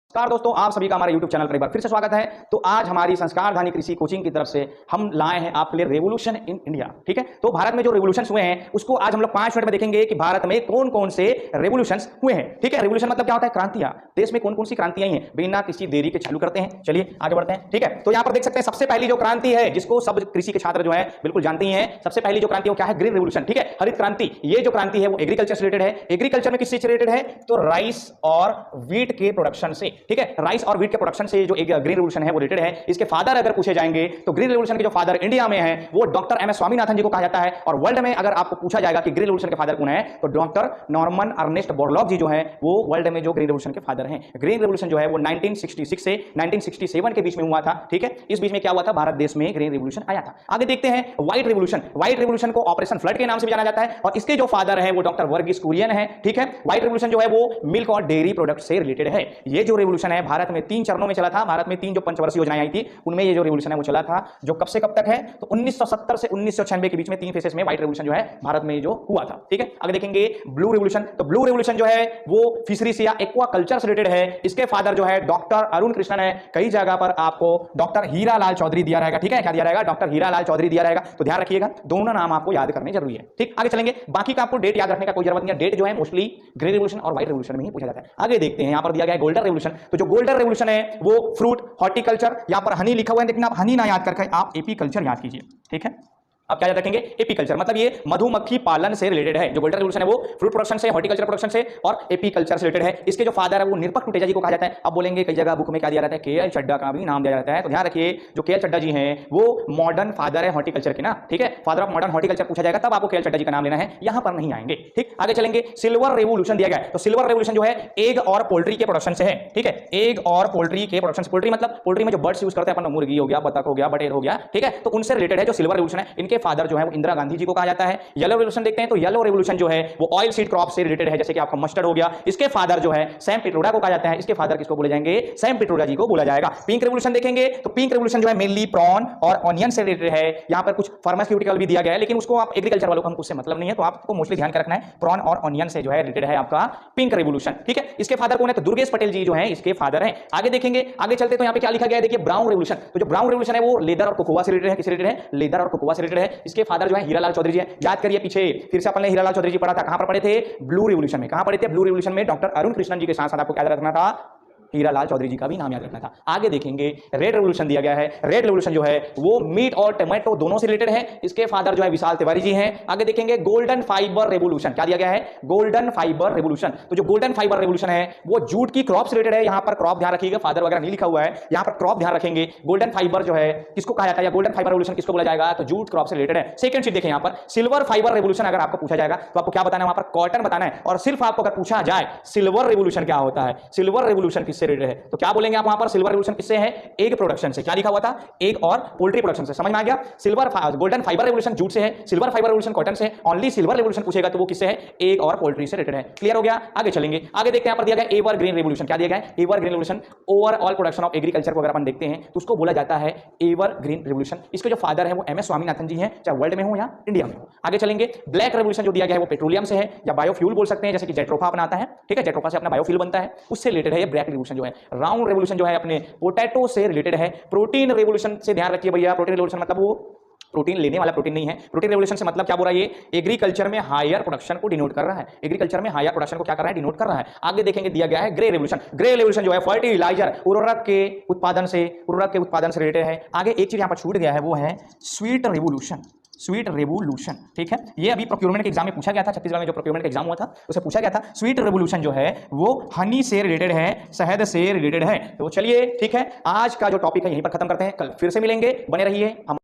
नमस्कार दोस्तों, आप सभी का हमारे YouTube चैनल पर एक बार फिर से स्वागत है। तो आज हमारी संस्कारधानी कृषि कोचिंग की तरफ से हम लाए हैं आपके लिए रेवोल्यूशन इन इंडिया। ठीक है, तो भारत में जो रेवोल्यूशन हुए हैं उसको आज हम लोग 5 मिनट में देखेंगे कि भारत में कौन कौन से रेवोल्यूशन हुए हैं। ठीक है, रेवोल्यूशन मतलब क्या होता है? क्रांतियां। देश में कौन कौन सी क्रांतियां हैं, बिना किसी देरी के चालू करते हैं। चलिए आगे बढ़ते हैं। ठीक है, तो यहाँ पर देख सकते हैं सबसे पहली जो क्रांति है, जिसको सब कृषि के छात्र जो है बिल्कुल जानते ही हैं। सबसे पहली जो क्रांति है वो क्या है? Green revolution. ठीक है, हरित क्रांति। ये जो क्रांति है वो एग्रीकल्चर से रिलेटेड है। एग्रीकल्चर में किससे रिलेटेड है? तो राइस और व्हीट के प्रोडक्शन से। ठीक है, राइस और व्हीट के प्रोडक्शन से जो एक ग्रीन रेवोल्यूशन है वो रिलेटेड है। इसके फादर अगर पूछे जाएंगे तो ग्रीन रेवोल्यूशन के जो फादर इंडिया में है वो डॉक्टर एम एस स्वामीनाथन जी को कहा जाता है। और वर्ल्ड में अगर आपको पूछा जाएगा कि ग्रीन रेवोल्यूशन के फादर कौन है तो डॉक्टर नॉर्मन अर्नेस्ट बोरलॉग जी जो है वो वर्ल्ड में जो ग्रीन रेवोल्यूशन के फादर हैं। ग्रीन रेवोल्यूशन जो है वो 1966 से 1967 के बीच में हुआ था। ठीक है, इस बीच में क्या हुआ था? भारत देश में ग्रीन रेवोल्यूशन आया था। आगे देखते हैं व्हाइट रेवोल्यूशन। व्हाइट रेवोल्यूशन को ऑपरेशन फ्लड के नाम से भी जाना जाता है और इसके जो फादर है वो डॉक्टर वर्गीस कुरियन है। ठीक है, व्हाइट रेवोल्यूशन जो है वो मिल्क और डेयरी प्रोडक्ट से रिलेटेड है। ये जो रेवोल्यूशन है भारत में 3 चरणों में चला था। भारत में 3 जो पंचवर्षीय योजनाएं आई थी उनमें ये जो रेवोल्यूशन है वो चला था, जो कब से कब तक है? तो 1970 से 1996 के बीच में 3 फेसेस में व्हाइट रेवोल्यूशन जो है भारत में जो हुआ था। ठीक है, आगे देखेंगे ब्लू रेवोल्यूशन। तो ब्लू रेवोल्यूशन जो है वो फिशरी से या एक्वा कल्चर से रिलेटेड है। इसके फादर जो है डॉक्टर अरुण कृष्णन है। कई जगह पर आपको डॉक्टर हीरालाल चौधरी दिया रहेगा। ठीक है, क्या दिया रहेगा? डॉक्टर हीरालाल चौधरी दिया रहेगा। तो ध्यान रखिएगा, दोनों नाम आपको याद करने जरूरी है। ठीक, आगे चलेंगे। बाकी का आपको डेट याद रखने का कोई जरूरत नहीं है। डेट जो है मोस्टली ग्रीन रेवोल्यूशन और व्हाइट रेवोल्यूशन में ही पूछा जाता है। आगे देखते हैं, यहां पर दिया गया है गोल्डन रेवोल्यूशन। तो जो गोल्डन रेवोल्यूशन है वो फ्रूट हॉर्टिकल्चर, यहां पर हनी लिखा हुआ है लेकिन आप हनी ना याद करके आप एपी कल्चर याद कीजिए। ठीक है, अब क्या याद रखेंगे? एपीकल्चर, मतलब ये मधुमक्खी पालन से रिलेटेड है। जो गोल्डन रेवोल्यूशन है वो फ्रूट प्रोडक्शन से, हॉर्टिकल्चर प्रोडक्शन से और एपीकल्चर से रिलेटेड है। इसके जो फादर है वो निरपक टुटेजा जी को कहा जाता है। अब बोलेंगे कई जगह बुक में क्या दिया जाता है? केएल चड्डा का भी नाम दिया जाता है। तो ध्यान रखिए, जो केएल चड्डा जी हैं वो मॉडर्न फादर है हॉर्टिकल्चर के ना। ठीक है, फादर ऑफ मॉडर्न हॉर्टिकल्चर पूछा जाएगा तब आपको केएल चड्डा जी का नाम लेना है, यहां पर नहीं आएंगे। ठीक, आगे चलेंगे। सिल्वर रेवोल्यूशन दिया गया है। तो सिल्वर रेवोल्यूशन जो है एग और पोल्ट्री के प्रोडक्शन से है। ठीक है, एग और पोल्ट्री के प्रोडक्शन। पोल्ट्री मतलब पोल्ट्री में जो बर्ड्स यूज करते हैं अपन, मुर्गी हो गया, बतख हो गया, बटेर हो गया। ठीक है, तो उनसे रिलेटेड है जो सिल्वर रेवोल्यूशन है। इनके फादर जो है वो इंदिरा गांधी जी को कहा जाता है। येलो रेवोल्यूशन देखते हैं तो येलो रेवोल्यूशन जो है वो ऑयल सीड क्रॉप से रिलेटेड है, जैसे कि आपका मस्टर्ड हो गया। इसके फादर जो है सैम पिट्रोडा को कहा जाता है। इसके फादर किसको बोले जाएंगे? सैम पिट्रोडा जी को बोला जाएगा। पिंक रेवोल्यूशन देखेंगे तो पिंक रेवोल्यूशन जो है मेनली प्रॉन और ऑनियन से रिलेटेड है। यहां पर कुछ फार्मास्यूटिकल भी दिया गया है लेकिन उसको आप एग्रीकल्चर वालों को हमको उससे मतलब नहीं है, तो आपको मोस्टली ध्यान रखना है प्रॉन और ऑनियन से जो है रिलेटेड है आपका पिंक रेवोल्यूशन। ठीक है, इसके फादर कौन है? तो दुर्गेश पटेल जी जो है इसके फादर हैं। आगे देखेंगे, आगे चलते तो यहां पे क्या लिखा गया है? देखिए ब्राउन रेवोल्यूशन। तो जो ब्राउन रेवोल्यूशन है वो लेदर और कोकोआ से रिलेटेड है। किससे रिलेटेड है? लेदर और कोकोआ से रिलेटेड है। इसके फादर जो है हीरालाल चौधरी जी हैं। याद करिए, पीछे फिर से अपन ने हीरालाल चौधरी जी पढ़ा था। कहां पर पढ़े थे? ब्लू रेवोल्यूशन में। कहां पढ़े थे? ब्लू रेवोल्यूशन में डॉक्टर अरुण कृष्णन जी के साथ साथ आपको क्या रखना था? हीरालाल चौधरी जी का भी नाम याद रखना था। आगे देखेंगे रेड रेवोल्यूशन दिया गया है। रेड रेवोल्यूशन जो है वो मीट और टोमेटो दोनों से रिलेटेड है। इसके फादर जो है विशाल तिवारी जी हैं। आगे देखेंगे गोल्डन फाइबर रेवोल्यूशन। क्या दिया गया है? Golden fibre revolution. तो जो गोल्डन फाइबर रेवोल्यूशन है वो जूट की क्रॉप से रिलेटेड है। यहां पर क्रॉप ध्यान रखिएगा, फादर वगैरह नहीं लिखा हुआ है, यहां पर क्रॉप ध्यान रखेंगे। गोल्डन फाइबर जो है किसको कहा जाता है या गोल्डन फाइबर रेवोल्यूशन किसको बोला जाएगा? तो जूट क्रॉप से रिलेटेड है। सेकंड चीज देखें, यहां पर सिल्वर फाइबर रेवोल्यूशन अगर आपको पूछा जाएगा तो आपको क्या बताना है? वहां पर कॉटन बताना है। और सिर्फ आपको अगर पूछा जाए सिल्वर रेवोल्यूशन क्या होता है, सिल्वर रेवोल्यूशन किससे रिलेटेड है, तो क्या बोलेंगे आप वहां पर? सिल्वर रेवोल्यूशन किससे है? एग प्रोडक्शन से। क्या लिखा हुआ था? एग और पोल्ट्री प्रोडक्शन से। समझ में आ गया? Silver golden fibre revolution jute से है, सिल्वर फाइबर रेवोल्यूशन कॉटन से। ओनली सिल्वर रेवोल्यूशन पूछेगा तो वो किससे है? एग और पोल्ट्री से रिलेटेड है। क्लियर हो गया? आगे चलेंगे, आगे देखते हैं, यहां पर दिया गया एवर ग्रीन रेवोल्यूशन। क्या दिया गया है? Ever green revolution. Overall production of agriculture को अगर अपन देखते हैं तो उसको बोला जाता है एवर ग्रीन रेवोल्यूशन। इसके जो फादर है वो एम एस स्वामीनाथन जी हैं, चाहे वर्ल्ड में हो या इंडिया में हो। आगे चलेंगे, ब्लैक रेवोल्यूशन जो दिया गया है वो पेट्रोलियम से है या बायोफ्यूल बोल सकते हैं, जैसे कि जेट्रोफा अपनाता है। ठीक है, जेट्रोफा से अपना बायोफ्यूल बनता है, उससे रिलेटेड है ये ब्लैक रेवोल्यूशन जो है। राउंड रेवोल्यूशन जो है अपने पोटैटो से रिलेटेड है। प्रोटीन रेवोल्यूशन से ध्यान रखिए भैया, प्रोटीन रेवोल्यूशन मतलब वो प्रोटीन लेने वाला प्रोटीन नहीं है। प्रोटीन रेवोल्यूशन से मतलब क्या बोल रहा है? ये एग्रीकल्चर में हायर प्रोडक्शन को डिनोट कर रहा है। एग्रीकल्चर में हायर प्रोडक्शन को क्या कर रहा है? डिनोट कर रहा है। आगे देखेंगे दिया गया है ग्रे रेवोल्यूशन। ग्रे रेवोल्यूशन जो है फर्टिलाइजर उर्वरक के उत्पादन से रिलेटेड है। आगे एक चीज यहां पर छूट गया है वो है स्वीट रेवोल्यूशन। स्वीट रेवोल्यूशन, ठीक है, ये अभी प्रोक्योरमेंट के एग्जाम में पूछा गया था। छत्तीसगढ़ में जो प्रोक्योरमेंट का एग्जाम हुआ था उसे पूछा गया था। स्वीट रेवोल्यूशन जो है वो हनी से रिलेटेड है, शहद से रिलेटेड है। तो चलिए ठीक है, आज का जो टॉपिक है यहीं पर खत्म करते हैं, कल फिर से मिलेंगे, बने रहिए।